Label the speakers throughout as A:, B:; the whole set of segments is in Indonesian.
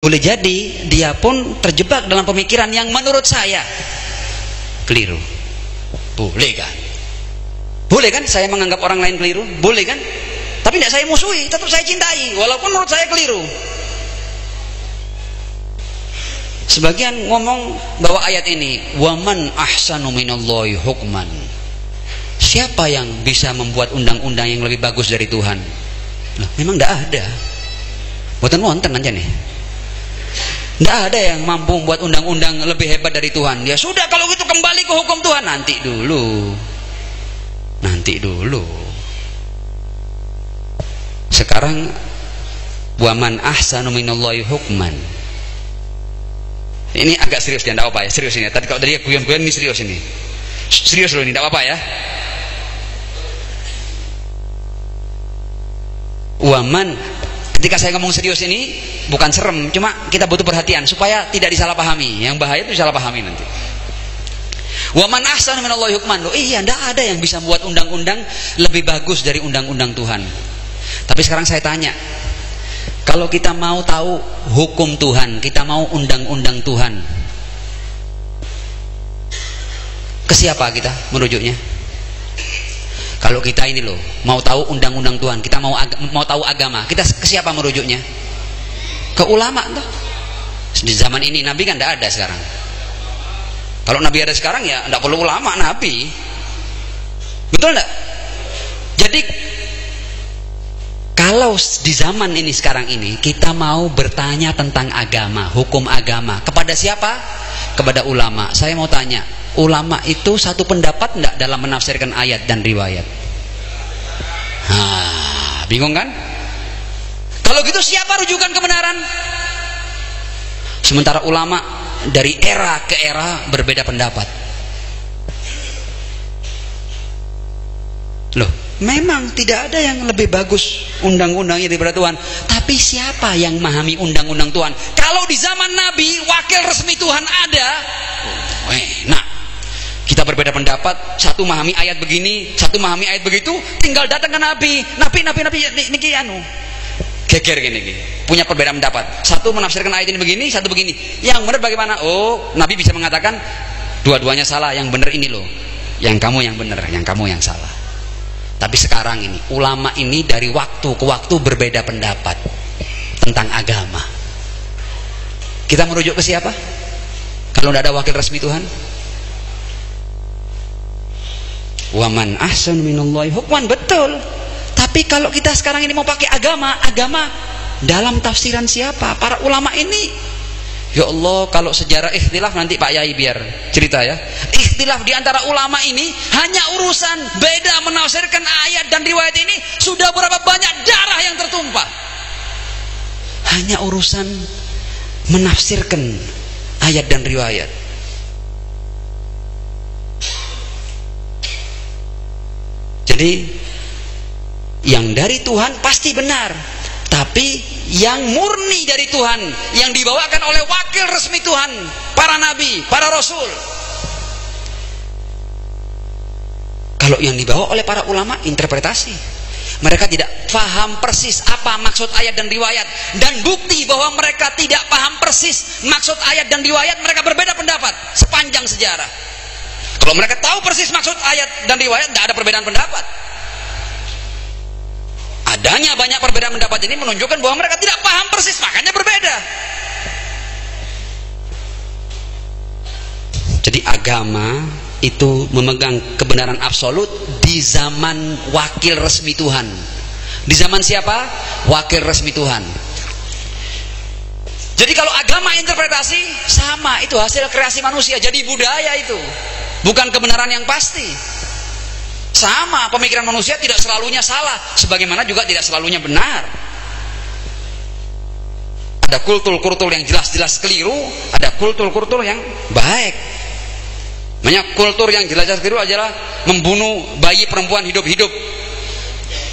A: Boleh jadi dia pun terjebak dalam pemikiran yang menurut saya keliru. Boleh kan? Boleh kan saya menganggap orang lain keliru? Boleh kan? Tapi tidak saya musuhi, tetap saya cintai walaupun menurut saya keliru. Sebagian ngomong bahwa ayat ini waman ahsanu minallahi hukman. Siapa yang bisa membuat undang-undang yang lebih bagus dari Tuhan? Nah, memang tidak ada. Boten wonten aja nih. Tidak ada yang mampu membuat undang-undang lebih hebat dari Tuhan. Ya sudah, kalau gitu kembali ke hukum Tuhan. Nanti dulu. Sekarang waman ahsanu minallahi hukman. Ini agak serius dia, tidak apa ya, serius ini. Tadi kalau tadi guyon-guyon, ini serius ini. Serius loh ini, tidak apa ya. Waman, ketika saya ngomong serius ini bukan serem, cuma kita butuh perhatian supaya tidak disalahpahami. Yang bahaya itu disalahpahami nanti. Waman ahsanu minallahi hukman. Loh, iya, tidak ada yang bisa membuat undang-undang lebih bagus dari undang-undang Tuhan. Tapi sekarang saya tanya, kalau kita mau tahu hukum Tuhan, kita mau undang-undang Tuhan, ke siapa kita merujuknya? Kalau kita ini loh mau tahu undang-undang Tuhan, kita mau tahu agama, kita ke siapa merujuknya? Ke ulama toh. Di zaman ini Nabi kan tidak ada sekarang. Kalau Nabi ada sekarang ya tidak perlu ulama, Nabi. Betul tidak? Jadi kalau di zaman ini sekarang ini kita mau bertanya tentang agama, hukum agama, kepada siapa? Kepada ulama. Saya mau tanya, ulama itu satu pendapat enggak dalam menafsirkan ayat dan riwayat? Bingung kan? Kalau gitu siapa rujukan kebenaran? Sementara ulama dari era ke era berbeda pendapat. Loh, memang tidak ada yang lebih bagus undang-undangnya daripada Tuhan. Tapi siapa yang memahami undang-undang Tuhan? Kalau di zaman Nabi wakil resmi Tuhan ada, nah kita berbeda pendapat, satu memahami ayat begini, satu memahami ayat begitu, tinggal datang ke Nabi niki anu geger gini, punya perbedaan pendapat. Satu menafsirkan ayat ini begini, satu begini. Yang benar bagaimana? Oh, Nabi bisa mengatakan dua-duanya salah, yang benar ini loh. Yang kamu yang benar, yang kamu yang salah. Tapi sekarang ini ulama ini dari waktu ke waktu berbeda pendapat tentang agama. Kita merujuk ke siapa? Kalau tidak ada wakil resmi Tuhan? Waman ahsan minallahi hukman, betul. Tapi kalau kita sekarang ini mau pakai agama dalam tafsiran siapa? Para ulama ini. Ya Allah, kalau sejarah ikhtilaf nanti Pak Yai biar cerita ya. Ikhtilaf di antara ulama ini hanya urusan beda menafsirkan ayat dan riwayat ini sudah berapa banyak darah yang tertumpah. Hanya urusan menafsirkan ayat dan riwayat. Jadi yang dari Tuhan pasti benar, tapi yang murni dari Tuhan, yang dibawakan oleh wakil resmi Tuhan, para nabi, para rasul. Kalau yang dibawa oleh para ulama, interpretasi. Mereka tidak paham persis apa maksud ayat dan riwayat, dan bukti bahwa mereka tidak paham persis maksud ayat dan riwayat, mereka berbeda pendapat sepanjang sejarah. Kalau mereka tahu persis maksud ayat dan riwayat, tidak ada perbedaan pendapat. Adanya banyak perbedaan pendapat ini menunjukkan bahwa mereka tidak paham persis, makanya berbeda. Jadi agama itu memegang kebenaran absolut di zaman wakil resmi Tuhan. Di zaman siapa? Wakil resmi Tuhan. Jadi kalau agama interpretasi sama, itu hasil kreasi manusia, jadi budaya itu, bukan kebenaran yang pasti. Sama, pemikiran manusia tidak selalunya salah, sebagaimana juga tidak selalunya benar. Ada kultur-kultur yang jelas-jelas keliru, ada kultur-kultur yang baik. Banyak kultur yang jelas-jelas keliru adalah membunuh bayi perempuan hidup-hidup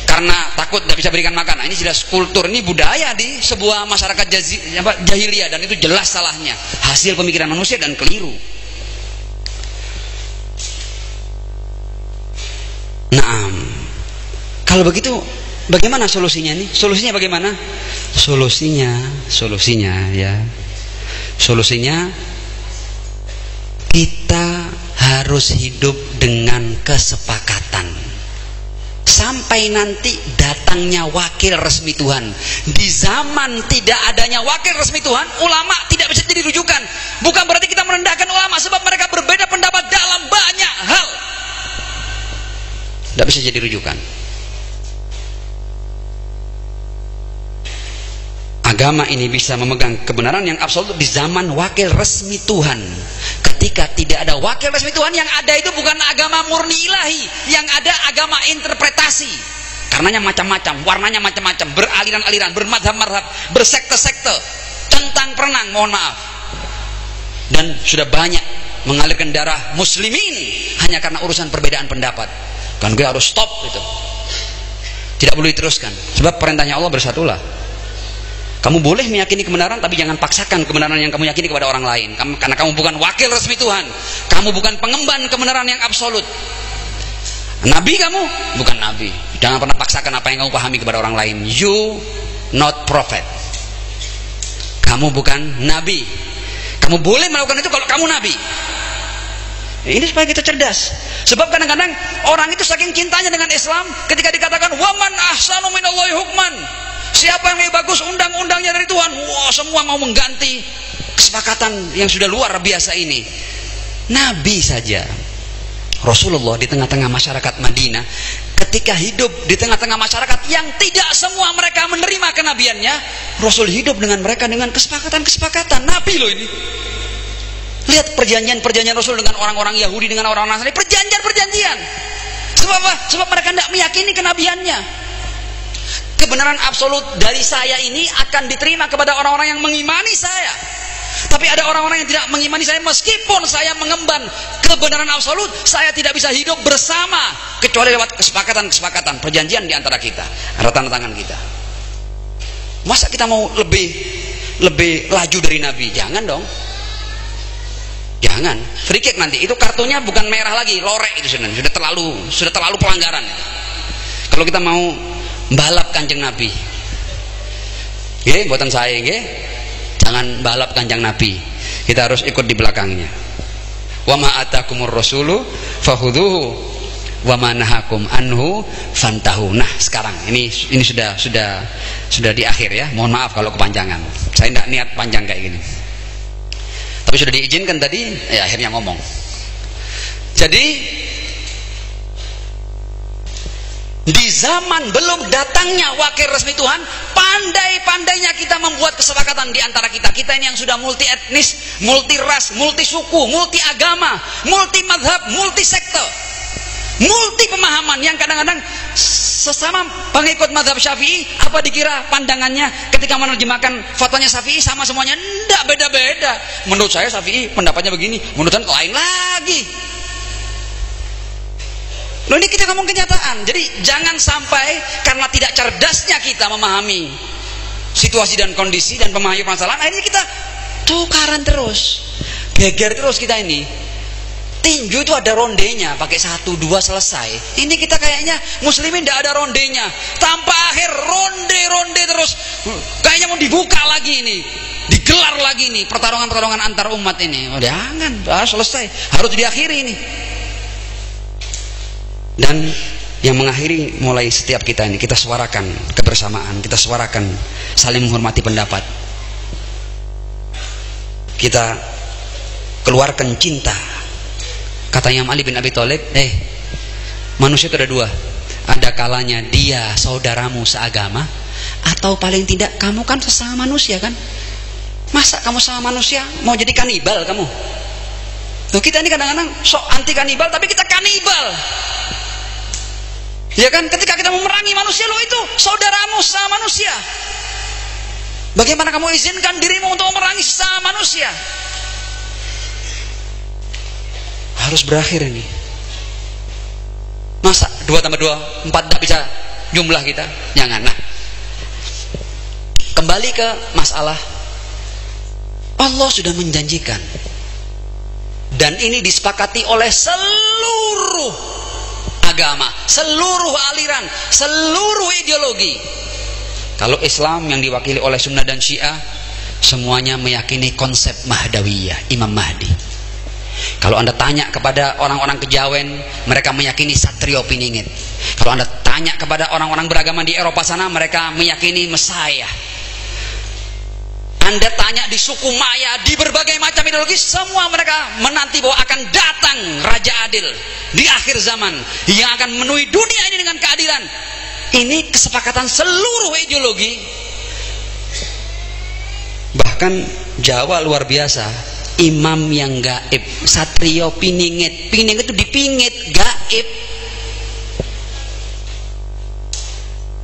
A: karena takut tidak bisa berikan makan. Nah, ini jelas kultur, ini budaya di sebuah masyarakat jahiliyah, dan itu jelas salahnya, hasil pemikiran manusia dan keliru. Naam. Kalau begitu bagaimana solusinya nih? Solusinya bagaimana? Solusinya ya. Solusinya kita harus hidup dengan kesepakatan. Sampai nanti datangnya wakil resmi Tuhan. Di zaman tidak adanya wakil resmi Tuhan, ulama tidak bisa jadi rujukan. Bukan berarti kita merendahkan ulama, sebab mereka berbeda pendapat dalam banyak hal. Tidak bisa jadi rujukan. Agama ini bisa memegang kebenaran yang absolut di zaman wakil resmi Tuhan. Ketika tidak ada wakil resmi Tuhan, yang ada itu bukan agama murni ilahi, yang ada agama interpretasi. Karenanya macam-macam, warnanya macam-macam, beraliran-aliran, bermadhab-madhab, bersekte-sekte, centang perenang, mohon maaf. Dan sudah banyak mengalirkan darah muslimin hanya karena urusan perbedaan pendapat. Kan gue harus stop gitu. Tidak boleh diteruskan. Sebab perintahnya Allah bersatulah. Kamu boleh meyakini kebenaran, tapi jangan paksakan kebenaran yang kamu yakini kepada orang lain. Karena kamu bukan wakil resmi Tuhan. Kamu bukan pengemban kebenaran yang absolut. Nabi kamu bukan nabi. Jangan pernah paksakan apa yang kamu pahami kepada orang lain. You not prophet. Kamu bukan nabi. Kamu boleh melakukan itu kalau kamu nabi. Ini supaya kita cerdas. Sebab kadang-kadang orang itu saking cintanya dengan Islam, ketika dikatakan waman ahsanu minallahi hukman, siapa yang lebih bagus undang-undangnya dari Tuhan, wah, semua mau mengganti kesepakatan yang sudah luar biasa ini. Nabi saja, Rasulullah di tengah-tengah masyarakat Madinah, ketika hidup di tengah-tengah masyarakat yang tidak semua mereka menerima kenabiannya, Rasul hidup dengan mereka dengan kesepakatan-kesepakatan. Nabi loh ini. Lihat perjanjian-perjanjian Rasul dengan orang-orang Yahudi, dengan orang-orang Nasrani, perjanjian-perjanjian. Sebab apa? Sebab mereka tidak meyakini kenabiannya. Kebenaran absolut dari saya ini akan diterima kepada orang-orang yang mengimani saya. Tapi ada orang-orang yang tidak mengimani saya, meskipun saya mengemban kebenaran absolut, saya tidak bisa hidup bersama kecuali lewat kesepakatan-kesepakatan, perjanjian di antara kita, ada tanda tangan kita. Masa kita mau lebih laju dari Nabi? Jangan dong. Jangan. Free kick nanti. Itu kartunya bukan merah lagi, lorek itu sebenarnya. Sudah terlalu pelanggaran. Kalau kita mau balap Kanjeng Nabi, buatan saya, jangan balap Kanjeng Nabi. Kita harus ikut di belakangnya. Wa ma atakumur rasulu fakhudhuhu wa ma nahakum anhu fantahu. Nah, sekarang ini sudah di akhir ya. Mohon maaf kalau kepanjangan. Saya tidak niat panjang kayak gini. Tapi sudah diizinkan tadi, ya akhirnya ngomong. Jadi di zaman belum datangnya wakil resmi Tuhan, pandai-pandainya kita membuat kesepakatan di antara kita. Kita ini yang sudah multi etnis, multi ras, multi suku, multi agama, multi madhab, multi sekte, multi pemahaman, yang kadang-kadang sesama pengikut madhab Syafi'i, apa dikira pandangannya ketika menerjemahkan fatwanya Syafi'i sama semuanya? Tidak, beda-beda. Menurut saya Syafi'i pendapatnya begini, menurut saya lain lagi. Loh, ini kita ngomong kenyataan. Jadi jangan sampai karena tidak cerdasnya kita memahami situasi dan kondisi dan memahami permasalahan, akhirnya kita tukaran terus, geger terus kita ini. Tinju itu ada rondenya, pakai 1, 2 selesai. Ini kita kayaknya muslimin tidak ada rondenya, tanpa akhir ronde terus. Kayaknya mau dibuka lagi ini, digelar lagi ini pertarungan antar umat ini. Oh, jangan, harus selesai, harus diakhiri ini. Dan yang mengakhiri mulai setiap kita ini, kita suarakan kebersamaan, kita suarakan saling menghormati pendapat, kita keluarkan cinta. Kata Imam Ali bin Abi Thalib, manusia itu ada 2. Ada kalanya dia saudaramu seagama, atau paling tidak kamu kan sesama manusia kan. Masa kamu sama manusia mau jadi kanibal kamu? Tuh, kita ini kadang-kadang sok anti kanibal, tapi kita kanibal. Ya kan, ketika kita memerangi manusia, lo itu saudaramu sesama manusia. Bagaimana kamu izinkan dirimu untuk memerangi sesama manusia? Harus berakhir ini. Masa 2 tambah 2 4 tidak bisa jumlah kita? Jangan. Nah, kembali ke masalah, Allah sudah menjanjikan, dan ini disepakati oleh seluruh agama, seluruh aliran, seluruh ideologi. Kalau Islam yang diwakili oleh Sunnah dan Syiah, semuanya meyakini konsep Mahdawiyah, Imam Mahdi. Kalau Anda tanya kepada orang-orang Kejawen, mereka meyakini Satrio Piningit. Kalau Anda tanya kepada orang-orang beragama di Eropa sana, mereka meyakini Messiah. Anda tanya di suku Maya, di berbagai macam ideologi, semua mereka menanti bahwa akan datang Raja Adil di akhir zaman yang akan memenuhi dunia ini dengan keadilan. Ini kesepakatan seluruh ideologi. Bahkan Jawa luar biasa, imam yang gaib, Satrio Piningit. Piningit itu dipingit, gaib.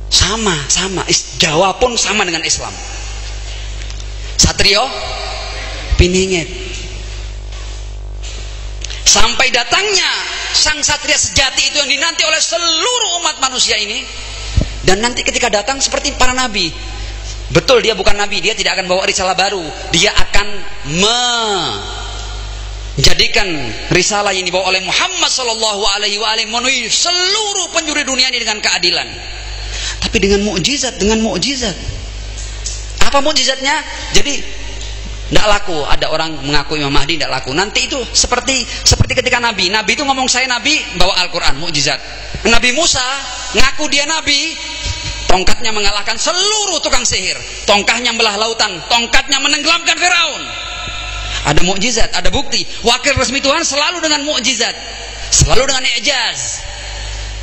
A: Sama. Jawa pun sama dengan Islam. Satrio Piningit. Sampai datangnya sang satria sejati itu yang dinanti oleh seluruh umat manusia ini. Dan nanti ketika datang seperti para nabi. Betul, dia bukan nabi, dia tidak akan bawa risalah baru. Dia akan menjadikan risalah yang dibawa oleh Muhammad sallallahu alaihi wasallam memenuhi seluruh penjuru dunia ini dengan keadilan. Tapi dengan mukjizat, Apa mukjizatnya? Jadi tidak laku. Ada orang mengaku Imam Mahdi tidak laku. Nanti itu seperti ketika Nabi itu ngomong saya Nabi, bawa Al-Quran, mukjizat. Nabi Musa ngaku dia Nabi, tongkatnya mengalahkan seluruh tukang sihir, tongkatnya membelah lautan, tongkatnya menenggelamkan Firaun. Ada mukjizat, ada bukti. Wakil resmi Tuhan selalu dengan mukjizat, selalu dengan i'jaz.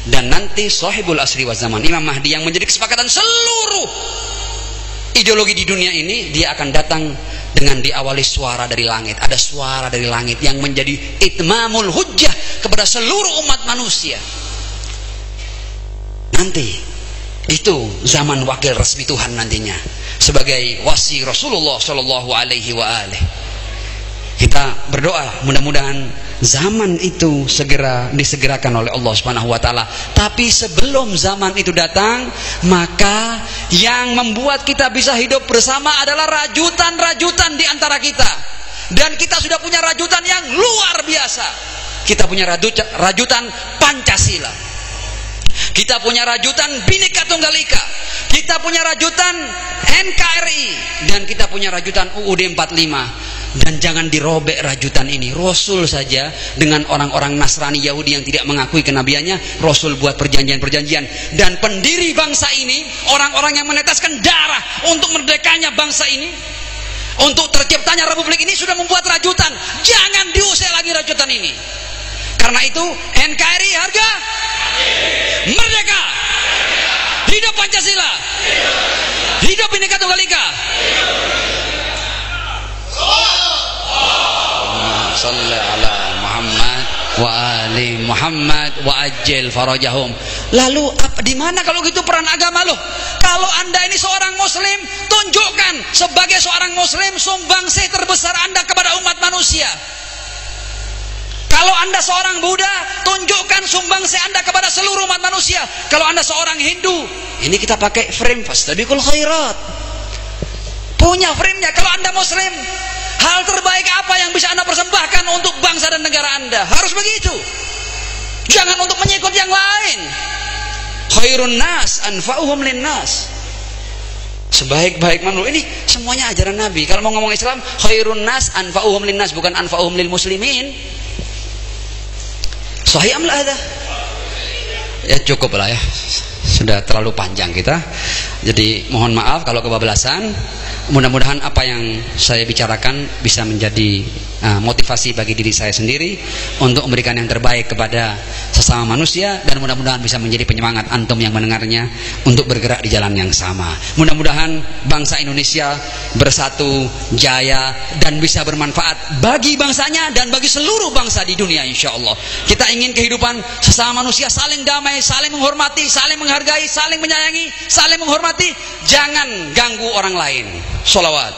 A: Dan nanti sahibul asri wa zaman, Imam Mahdi yang menjadi kesepakatan seluruh ideologi di dunia ini, dia akan datang dengan diawali suara dari langit. Ada suara dari langit yang menjadi itmamul hujjah kepada seluruh umat manusia. Nanti itu zaman wakil resmi Tuhan nantinya sebagai wasi Rasulullah Shallallahu Alaihi Wasallam. Kita berdoa mudah-mudahan zaman itu segera disegerakan oleh Allah Subhanahu Wa Taala. Tapi sebelum zaman itu datang, maka yang membuat kita bisa hidup bersama adalah rajutan-rajutan di antara kita. Dan kita sudah punya rajutan yang luar biasa. Kita punya rajutan Pancasila. Kita punya rajutan Bhinneka Tunggal Ika. Kita punya rajutan NKRI. Dan kita punya rajutan UUD 45. Dan jangan dirobek rajutan ini. Rasul saja dengan orang-orang Nasrani Yahudi yang tidak mengakui kenabiannya, Rasul buat perjanjian-perjanjian. Dan pendiri bangsa ini, orang-orang yang meneteskan darah untuk merdekanya bangsa ini, untuk terciptanya republik ini, sudah membuat rajutan. Jangan diusir lagi rajutan ini. Karena itu NKRI harga merdeka. Hidup Pancasila. Hidup Bhinneka Tunggal Ika. Salli ala Muhammad wa ali Muhammad wa ajil farajahum. Lalu di mana kalau gitu peran agama loh? Kalau Anda ini seorang muslim, tunjukkan sebagai seorang muslim sumbangsih terbesar Anda kepada umat manusia. Kalau Anda seorang Buddha, tunjukkan sumbangsih Anda kepada seluruh umat manusia. Kalau Anda seorang Hindu, ini kita pakai frame fastabiqul khairat. Punya frame-nya. Kalau Anda muslim, hal terbaik apa yang bisa Anda persembahkan untuk bangsa dan negara Anda? Harus begitu. Jangan untuk mengikut yang lain. Khairun nas anfa'uhum linnas. Sebaik-baik manusia. Ini semuanya ajaran Nabi. Kalau mau ngomong Islam, khairun nas anfa'uhum linnas, bukan anfa'uhum lil muslimin. Sahih amla ada. Ya cukup lah ya. Sudah terlalu panjang kita. Jadi mohon maaf kalau kebablasan. Mudah-mudahan apa yang saya bicarakan bisa menjadi motivasi bagi diri saya sendiri untuk memberikan yang terbaik kepada sesama manusia, dan mudah-mudahan bisa menjadi penyemangat antum yang mendengarnya untuk bergerak di jalan yang sama. Mudah-mudahan bangsa Indonesia bersatu, jaya, dan bisa bermanfaat bagi bangsanya dan bagi seluruh bangsa di dunia, insya Allah. Kita ingin kehidupan sesama manusia saling damai, saling menghormati, saling menghargai, saling menyayangi, saling menghormati. Jangan ganggu orang lain. Sholawat.